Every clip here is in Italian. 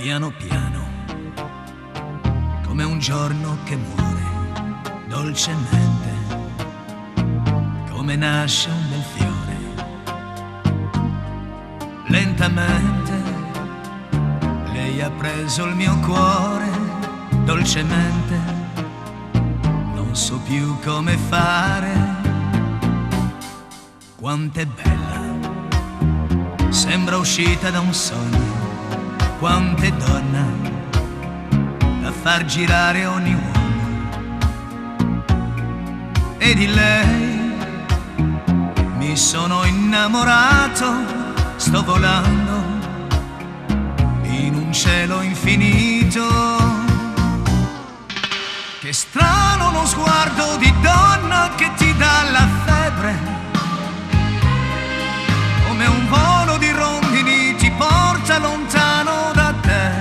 piano piano, come un giorno che muore dolcemente, come nasce un bel fiore. Lentamente lei ha preso il mio cuore, dolcemente, non so più come fare. Quanto è bella, sembra uscita da un sogno, quanto è donna, da far girare ogni uomo. E di lei mi sono innamorato, sto volando in un cielo infinito. Che strano uno sguardo di donna che ti dà la febbre, come un volo di rondini ti porta lontano da te,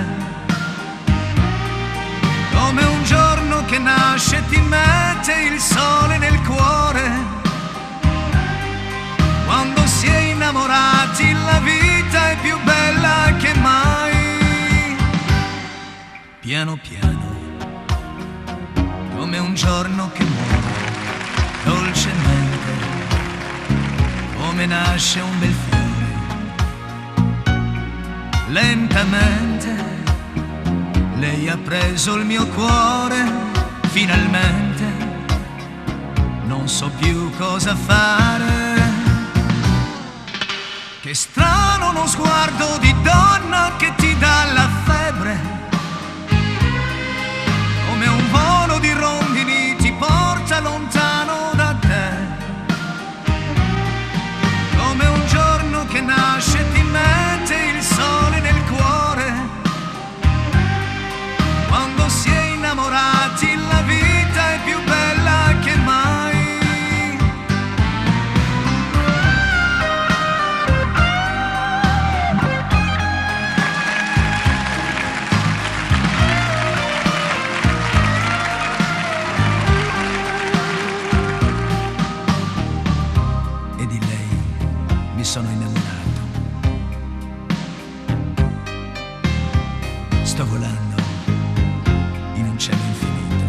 come un giorno che nasce e ti mette il sole nel cuore. Quando si è innamorati la vita è più bella che mai. Piano piano, come un giorno che muore dolcemente, come nasce un bel fiore. Lentamente lei ha preso il mio cuore, finalmente non so più cosa fare. Che strano uno sguardo di donna che ti dà la febbre, come un volo di rondini ti porta lontano da te, come un giorno che nasce e ti mette il sole nel cuore. Quando si è innamorati la vita è più bella che mai. E di lei mi sono innamorato, sto volando in un cielo infinito.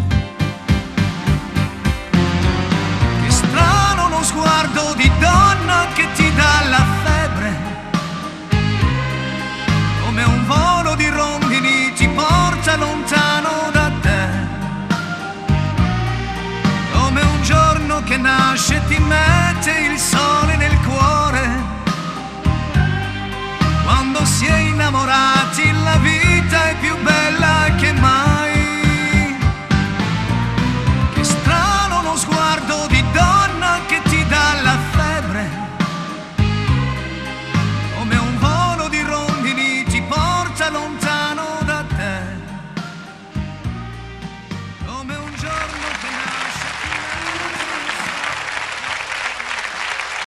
Che strano uno sguardo di donna che ti dà la febbre, come un volo di rondini ti porta lontano da te, come un giorno che nasce e ti mette